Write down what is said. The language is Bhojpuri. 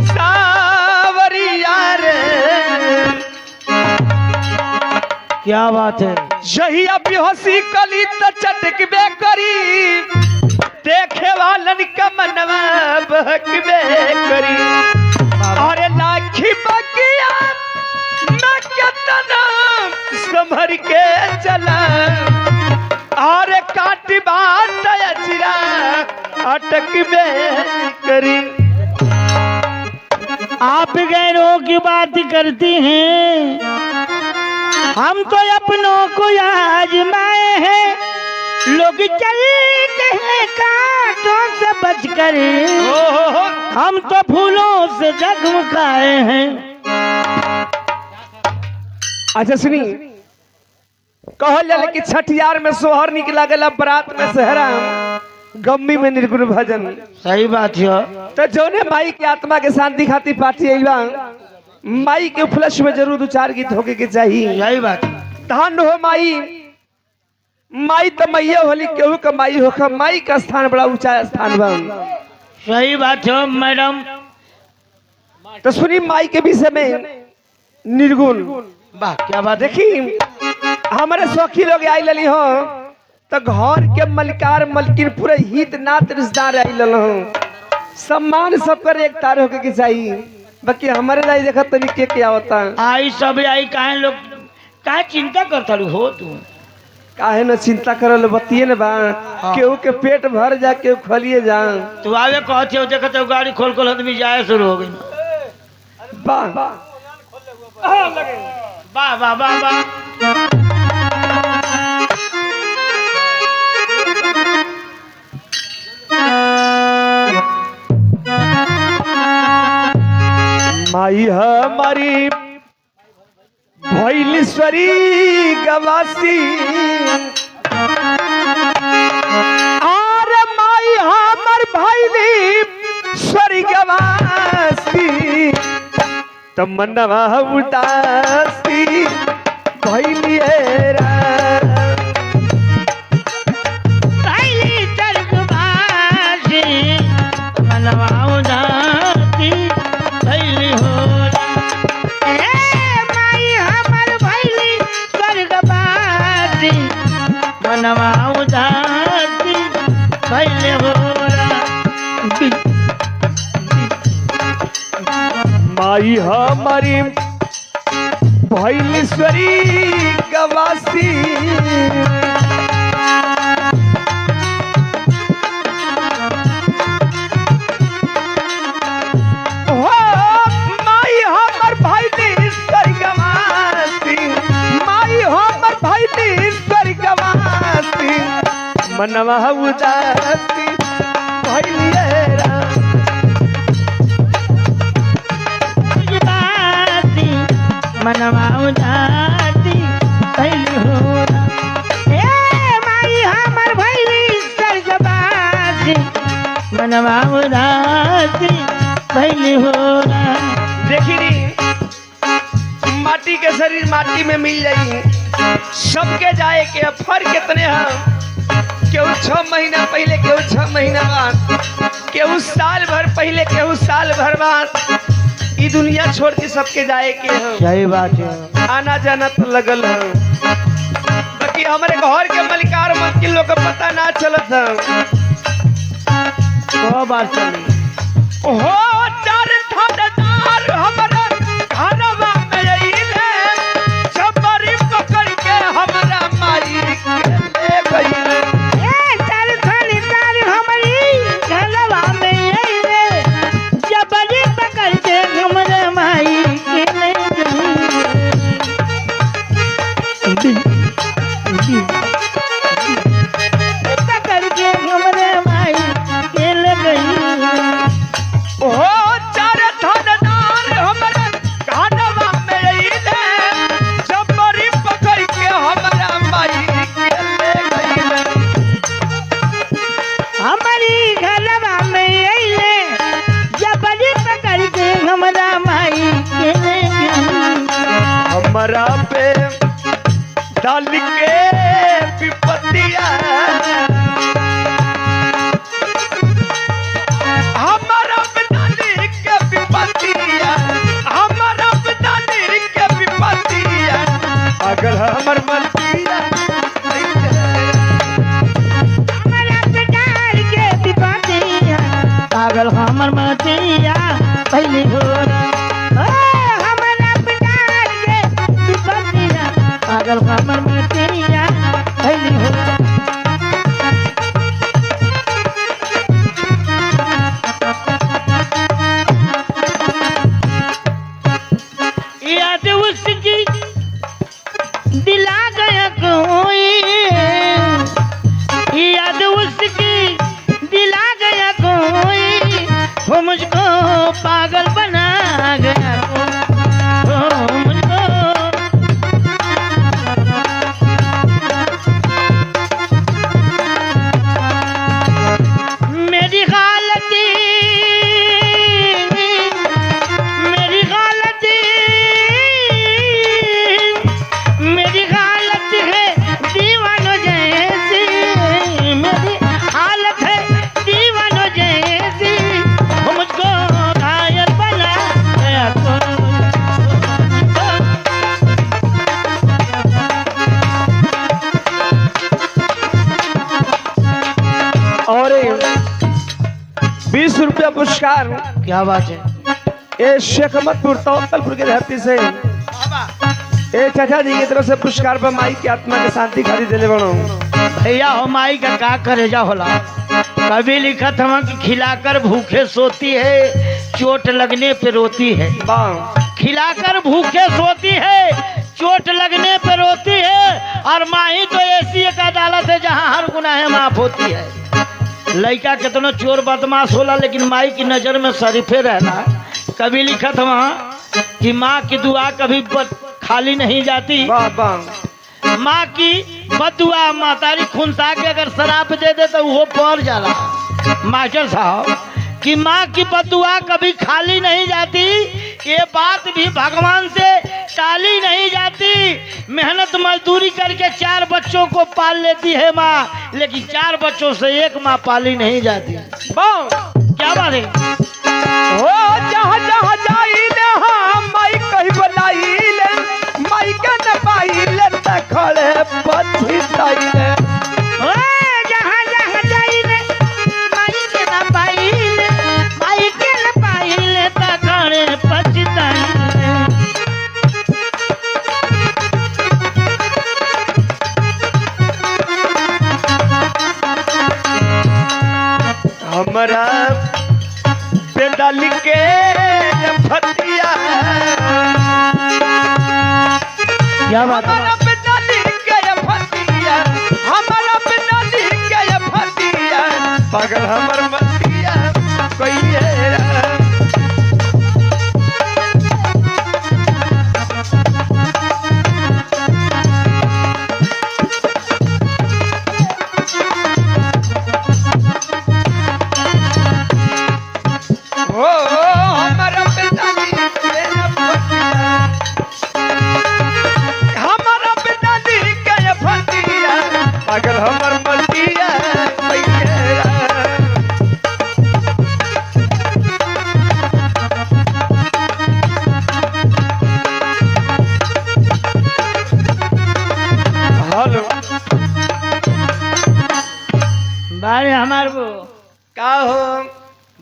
सावरिया रे क्या बात है। यही अभी हंसी कली तो चटकबे करी देखे वालन का मनवा बहकबे करी। अरे लाखी बगिया मैं कितना संभर के चला अरे काट बात अचरा अटकबे करी। आप गैरों की बात करती हैं, हम तो अपनों को आजमाए हैं। लोग चलते हैं कांटों से बचकर, हम तो फूलों से जगमगाए हैं। अच्छा सुनी, कहल जाले कि छठियार में सोहर निकला गला बरात में सहरा गम्मी में निर्गुण भजन। सही बात है। तो जौने माई की आत्मा के शांति खातिर पार्टी आईबा माई के फ्लश में जरूर 2-4 गीत होके के चाहिए। यही बात है। धन हो माई, माई तो मैया होली केहू का माई हो, माई का स्थान बड़ा ऊंचा स्थान बा। सही बात है मैडम। तो सुनी माई के विषय में निर्गुण। वाह क्या बात। देखी हमारे सखी लोग आई लली हो तो घर के मलिकार मलकिन पूरे हित नात रिश्तेदार आई लल हो, सम्मान सब कर एक तार होके के चाहिए। बाकी हमारे लाई देखा तनी के क्या होता आई सब आई काहे लोग काहे चिंता करता हो तू। काहे न चिंता करल बतिए न बा। केहू के पेट भर जा केहू खलिए जा। तू आगे कहते हो देखते हो गाड़ी खोल खोल आदमी जाए शुरू हो गई। वाह वाह वाह वाह वाह। माई हमारी भैलेश्वरी गवासी और माई हमर भैलेश्वरी गवासी तो मनवा उदासी भैलिएरा माई हमारी भैलेश्वरी गवासी हो माई हमर भैलेश्वरी गवासी, माई हमर भैलेश्वरी गवासी मनवा उदासी भैलिएरा मनवा उदासी भइल होला। ए माई हमर भइली स्वर्गवासी मनवा उदासी भइल होला। देखी नी माटी के शरीर माटी में मिल जाई, सबके जाए के फर्क कितने हैं। केहू 6 महीना पहले, केहू 6 महीना बाद, केहू साल भर पहले, केहू साल भर बाद। ई दुनिया छोड़ के सबके जाए के है। सही बात है। आना जाना तो लगल है। बाकी हमारे घर के मलिकार मलकिन लोग को पता ना चलत है। तो बात चली हो चार थानेदार हमारा घरवा में अइले, छबरी पकड़ के हमारा माई के ले गइले। चार थानेदार हमारी घरवा में अइले, छबरी पकड़ के हमारा माई के ले गइले। पकड़ के हमारे माई के ले गइले। हो चार थानेदार हमारा घरवा में अइले, छबरी पकड़ के हमारा माई के ले गइले। हमारी घरवा में अइले, जबरी पकड़ के हमरा माई के ले गइले। हमारा पे डाल के विपत्तिया 20 रुपया पुरस्कार क्या बात है। ये शेखमतपुर तौतलपुर की धरती से ए चाचा जी की तरफ से पुरस्कार पर माई की आत्मा की शांति खातिर दिले बनो। भैया हो माई का करेजा होला। कभी लिखत हम कि खिलाकर भूखे सोती है, चोट लगने पे रोती है। वाह खिलाकर भूखे सोती है, चोट लगने पे रोती है। और माही तो ऐसी एक अदालत है जहाँ हर गुनाह माफ होती है। लड़का कितना चोर बदमाश होला, लेकिन माई की नजर में शरीफे रहना। कभी लिखत वहाँ कि माँ की दुआ कभी खाली नहीं जाती। वाह वाह माँ की बदुआ मातारी खुनसा के अगर शराब दे दे तो वो पड़ जाला। मास्टर साहब कि माँ की बदुआ कभी खाली नहीं जाती, ये बात भी भगवान से टाली नहीं जाती। मेहनत मजदूरी करके 4 बच्चों को पाल लेती है माँ, लेकिन 4 बच्चों से एक माँ पाली नहीं जाती। वाह क्या बात है। ओ जहाँ जहाँ जाइले हाँ माई कही बोलाइले, माई के न पाइले त खड़े पछताइले। ओए जहाँ जहाँ जाइले माई के न पाइले, माई के न पाइले त खड़े पछताइले। हमरा बेटा लिखे फतिया, क्या बात है। हमारा बेटा लिखे फतिया, हमारा बेटा लिखे फतिया, पागल हमर मतिया कइले रा। ओ हमारा बेटा लिखे फतिया, हमारा बेटा लिखे फतिया, पागल हमर मतिया कइले रा। हेलो बारे हमार वो का हो